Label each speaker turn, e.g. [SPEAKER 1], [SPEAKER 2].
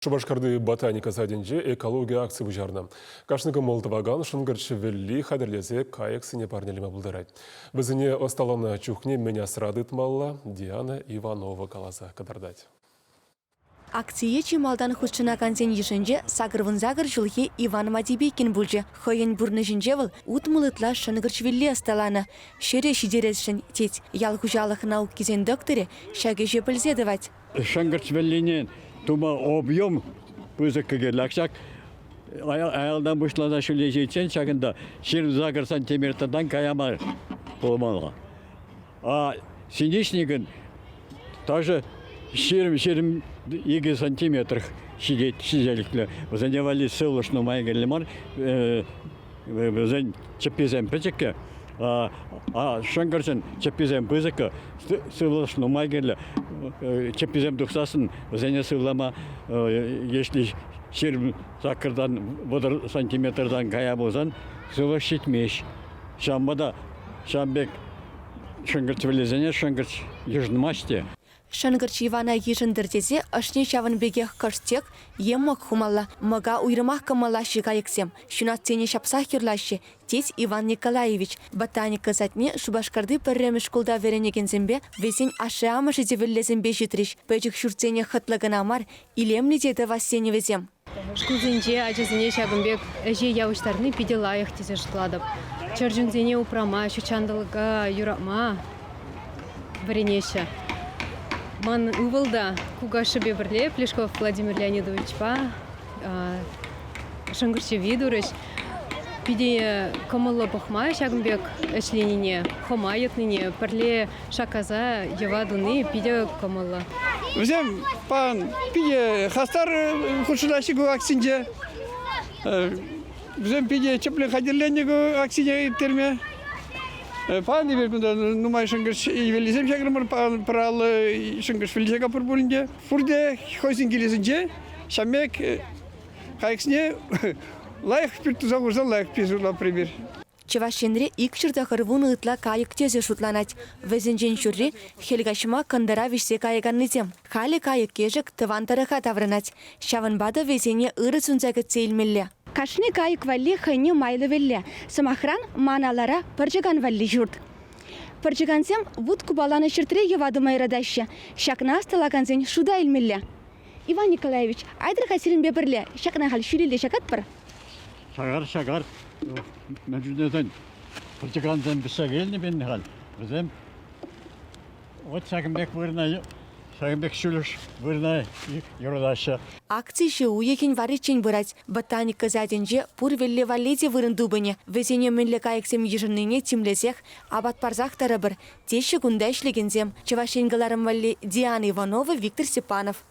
[SPEAKER 1] Шубашкарды ботаника садинже экология акция бұжарна. Кашныгы молдываган шынгырчы велли хадерлезе каяк сыне парнелеме бұлдырайд. Бізіне осталана чухне меня срадыт малла Диана Иванова каласа кадардать.
[SPEAKER 2] Акция чималдан худшына консен ешенже сагырвын-загыр жылхи Иван Мадибекин бүлже. Хойын бұрны жінжевіл ұтмылытла шынгырчвелли асталаны. Шере шидересшін тет. Ял хужалық наук кезен докторе шаге жепілзедівать.
[SPEAKER 3] Шынгырчвеллинен тума объем пызыкыгер лакшак. Аялдан бұшлана шүле жетсен шагында 20 сантиметрдан каяма болмалға. А синишнигін тоже 20 сантиметр шизеліклі. Өзіне вали сылышны майгерлімар, өзен чепизем печекке, а шыңғырсын чепизем пызықы сылышны майгерлі, чепизем дұқсасын өзіне сылама, если 20 сантиметрдан кая болсан, сылыш шетмеш. Шамбада, шамбек шыңғырч вілезіне шыңғырч ежнымаште.
[SPEAKER 2] Шынгырч Ивана ешіндірдезе ашне шавын бегех кырстек, еммок хумалла, мага уйрымах камала шикаексем. Шунат цене шапсах кирлаще, теть Иван Николаевич. Ботаника затне Шубашкарды пірремі школда веренегензембе, весен ашы амышы девіллезембе житриш. Пөчік шурцене хытлығын амар, илемлі деді вассене везем.
[SPEAKER 4] Шкулзенже ажызыне шагымбек әже яуыштарны пиде лайық тесе жытладып. Чаржунзене упрама, шучандылыға юрама варенеше. Ман увылда кугашы бебірле Плешков Владимир Леонидович па шыңғырчы видурыш. Пиде комылы бұқма шагымбек әшленіне, хома етніне, пірле шаказа евадуны пиде комылы.
[SPEAKER 5] Взем пан пиде хастар худшыдашы гу аксинже. Взем пиде чепле хадерлене гу аксине терме. Пан иверкунда нумай шыңгыш велизем шагырмыр паралы шыңгыш велизега пурбулинде. Фурде хойсин келесінже шамек хайксне лайық пиртуза ғурзан лайық пизула пример.
[SPEAKER 2] Чевашенре икшырда хырвуны ытла кайык тезе шутланать. Везенжен шурри хелгашыма кандара вишсе кайыганнызем. Хали кайык кежек тыван тарыха таврынать. Шавын бада везене ыры сунзагы цейлмелле.
[SPEAKER 6] Кашны кайык валли хайны майлы велле. Самахран маналара пыржыган валли журт. Пыржыгансем вуд кубаланы шыртре евады майрадаще. Шакна асталаганзен шуда илмелле. Иван Николаевич, айдыр хасирин бебірле. Шакна хал шүлеле шакат пыр?
[SPEAKER 3] Шагар. Мәжүдеден пыржыганзен бісі келіне бен хал. Бізем от шагымбек вырнай. Шагымбек шүліш вырнай юрадашы.
[SPEAKER 2] Акции уекин варичен бұрать. Ботаника заденже пур велле валеде вырындубыне. Везене мінлі кайықсем ежініне тимлезех, абат парзах тарабыр. Теші күнда ішлегензем. Чевашенгіларым валли Диана Иванова, Виктор Степанов.